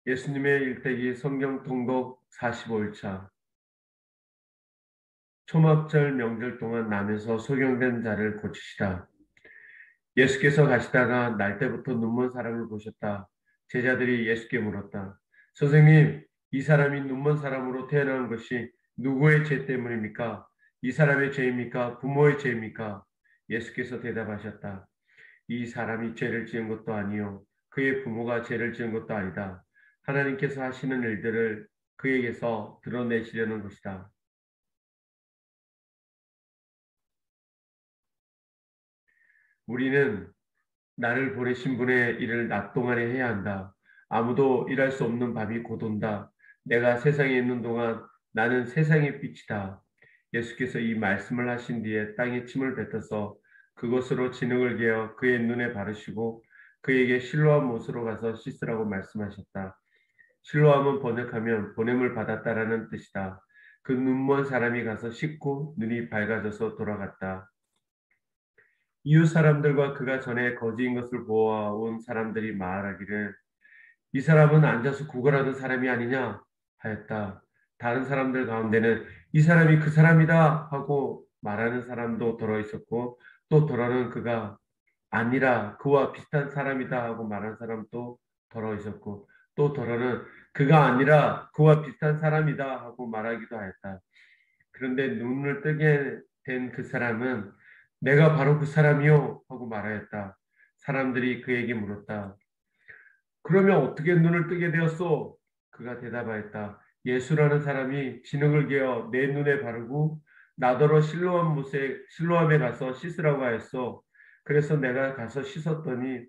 예수님의 일대기 성경 통독 45일차. 초막절 명절 동안 남에서 소경된 자를 고치시다. 예수께서 가시다가 날 때부터 눈먼 사람을 보셨다. 제자들이 예수께 물었다. 선생님, 이 사람이 눈먼 사람으로 태어난 것이 누구의 죄 때문입니까? 이 사람의 죄입니까? 부모의 죄입니까? 예수께서 대답하셨다. 이 사람이 죄를 지은 것도 아니요 그의 부모가 죄를 지은 것도 아니다. 하나님께서 하시는 일들을 그에게서 드러내시려는 것이다. 우리는 나를 보내신 분의 일을 낮 동안에 해야 한다. 아무도 일할 수 없는 밤이 곧 온다. 내가 세상에 있는 동안 나는 세상의 빛이다. 예수께서 이 말씀을 하신 뒤에 땅에 침을 뱉어서 그것으로 진흙을 개어 그의 눈에 바르시고 그에게 실로암 못으로 가서 씻으라고 말씀하셨다. 실로암은 번역하면 보냄을 받았다라는 뜻이다. 그 눈먼 사람이 가서 씻고 눈이 밝아져서 돌아갔다. 이웃 사람들과 그가 전에 거지인 것을 보아온 사람들이 말하기를 이 사람은 앉아서 구걸하는 사람이 아니냐 하였다. 다른 사람들 가운데는 이 사람이 그 사람이다 하고 말하는 사람도 들어 있었고 또 들어는 그가 아니라 그와 비슷한 사람이다 하고 말하는 사람도 들어 있었고 또 들어는 그가 아니라 그와 비슷한 사람이다 하고 말하기도 하였다. 그런데 눈을 뜨게 된 그 사람은 내가 바로 그 사람이요 하고 말하였다. 사람들이 그에게 물었다. 그러면 어떻게 눈을 뜨게 되었소? 그가 대답하였다. 예수라는 사람이 진흙을 개어 내 눈에 바르고 나더러 실로암에 가서 씻으라고 하였소. 그래서 내가 가서 씻었더니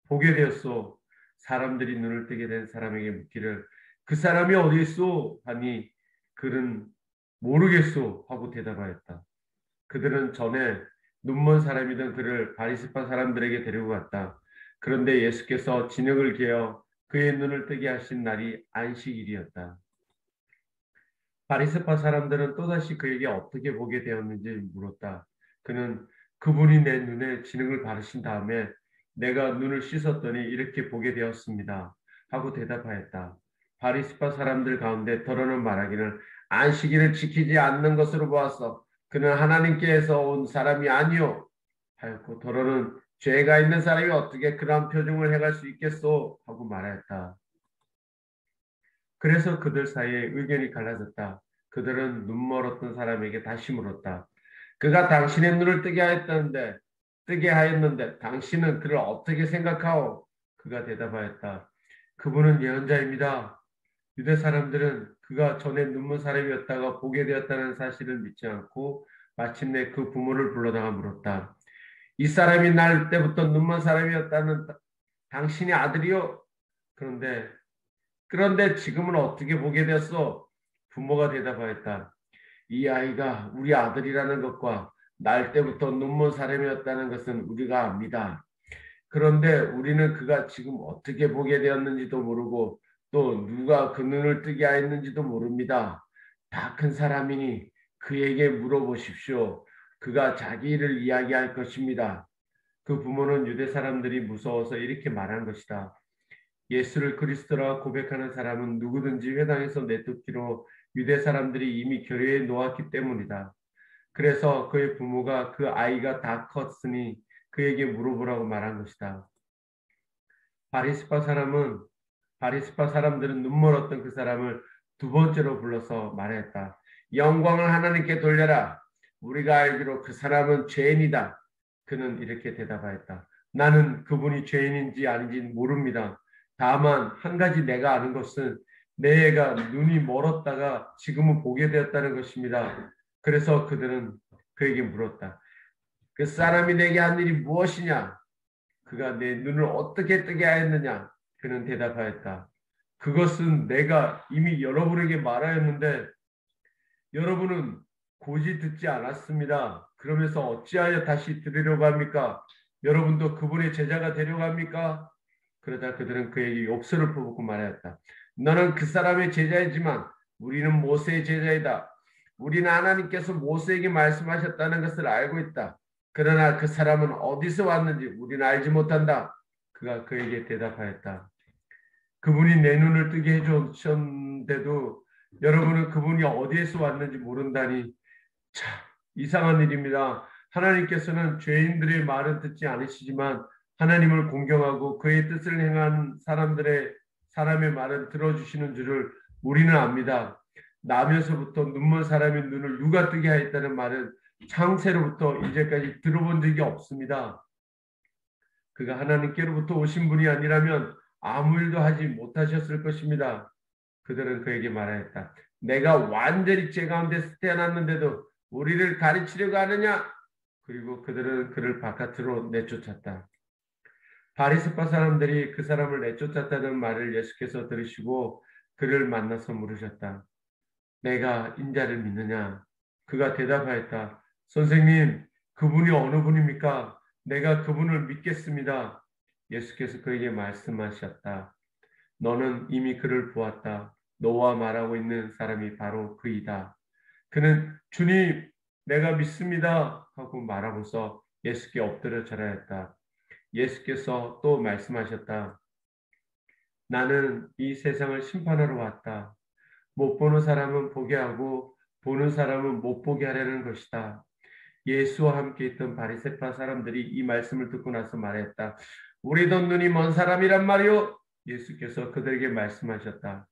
보게 되었소. 사람들이 눈을 뜨게 된 사람에게 묻기를 그 사람이 어디 있소? 하니 그는 모르겠소 하고 대답하였다. 그들은 전에 눈먼 사람이던 그를 바리새파 사람들에게 데리고 갔다. 그런데 예수께서 진흙을 개어 그의 눈을 뜨게 하신 날이 안식일이었다. 바리새파 사람들은 또다시 그에게 어떻게 보게 되었는지 물었다. 그는 그분이 내 눈에 진흙을 바르신 다음에 내가 눈을 씻었더니 이렇게 보게 되었습니다. 하고 대답하였다. 바리새파 사람들 가운데 더러는 말하기를 안식일을 지키지 않는 것으로 보았어. 그는 하나님께서 온 사람이 아니요 하였고 더러는 죄가 있는 사람이 어떻게 그러한 표정을 행할 수 있겠소? 하고 말하였다. 그래서 그들 사이에 의견이 갈라졌다. 그들은 눈멀었던 사람에게 다시 물었다. 그가 당신의 눈을 뜨게 하였는데 당신은 그를 어떻게 생각하오? 그가 대답하였다. 그분은 예언자입니다. 유대 사람들은 그가 전에 눈먼 사람이었다가 보게 되었다는 사실을 믿지 않고 마침내 그 부모를 불러다가 물었다. 이 사람이 날 때부터 눈먼 사람이었다는 당신의 아들이요? 그런데 지금은 어떻게 보게 되었어? 부모가 대답하였다. 이 아이가 우리 아들이라는 것과 날 때부터 눈먼 사람이었다는 것은 우리가 압니다. 그런데 우리는 그가 지금 어떻게 보게 되었는지도 모르고 또 누가 그 눈을 뜨게 하였는지도 모릅니다. 다 큰 사람이니 그에게 물어보십시오. 그가 자기 일을 이야기할 것입니다. 그 부모는 유대 사람들이 무서워서 이렇게 말한 것이다. 예수를 그리스도라 고백하는 사람은 누구든지 회당에서 내쫓기로 유대 사람들이 이미 결의해 놓았기 때문이다. 그래서 그의 부모가 그 아이가 다 컸으니 그에게 물어보라고 말한 것이다. 바리스파 사람은 바리스파 사람들은 눈멀었던 그 사람을 두 번째로 불러서 말했다. 영광을 하나님께 돌려라. 우리가 알기로 그 사람은 죄인이다. 그는 이렇게 대답하였다. 나는 그분이 죄인인지 아닌지 모릅니다. 다만 한 가지 내가 아는 것은 내 애가 눈이 멀었다가 지금은 보게 되었다는 것입니다. 그래서 그들은 그에게 물었다. 그 사람이 내게 한 일이 무엇이냐? 그가 내 눈을 어떻게 뜨게 하였느냐? 그는 대답하였다. 그것은 내가 이미 여러분에게 말하였는데 여러분은 고지 듣지 않았습니다. 그러면서 어찌하여 다시 들으려고 합니까? 여러분도 그분의 제자가 되려고 합니까? 그러자 그들은 그에게 욕설을 퍼붓고 말하였다. 너는 그 사람의 제자이지만 우리는 모세의 제자이다. 우리는 하나님께서 모세에게 말씀하셨다는 것을 알고 있다. 그러나 그 사람은 어디서 왔는지 우리는 알지 못한다. 그가 그에게 대답하였다. 그분이 내 눈을 뜨게 해주셨는데도 여러분은 그분이 어디에서 왔는지 모른다니 참 이상한 일입니다. 하나님께서는 죄인들의 말은 듣지 않으시지만 하나님을 공경하고 그의 뜻을 행한 사람의 말은 들어주시는 줄을 우리는 압니다. 나면서부터 눈먼 사람의 눈을 누가 뜨게 하였다는 말은 창세로부터 이제까지 들어본 적이 없습니다. 그가 하나님께로부터 오신 분이 아니라면 아무 일도 하지 못하셨을 것입니다. 그들은 그에게 말하였다. 내가 완전히 죄 가운데서 태어났는데도 우리를 가르치려고 하느냐? 그리고 그들은 그를 바깥으로 내쫓았다. 바리새파 사람들이 그 사람을 내쫓았다는 말을 예수께서 들으시고 그를 만나서 물으셨다. 내가 인자를 믿느냐? 그가 대답하였다. 선생님, 그분이 어느 분입니까? 내가 그분을 믿겠습니다. 예수께서 그에게 말씀하셨다. 너는 이미 그를 보았다. 너와 말하고 있는 사람이 바로 그이다. 그는 주님, 내가 믿습니다. 하고 말하고서 예수께 엎드려 절하였다. 예수께서 또 말씀하셨다. 나는 이 세상을 심판하러 왔다. 못 보는 사람은 보게 하고 보는 사람은 못 보게 하려는 것이다. 예수와 함께 있던 바리새파 사람들이 이 말씀을 듣고 나서 말했다. 우리도 눈이 먼 사람이란 말이오. 예수께서 그들에게 말씀하셨다.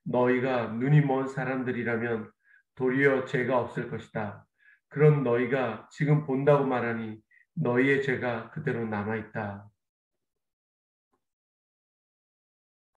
너희가 눈이 먼 사람들이라면 도리어 죄가 없을 것이다. 그럼 너희가 지금 본다고 말하니 너희의 죄가 그대로 남아있다.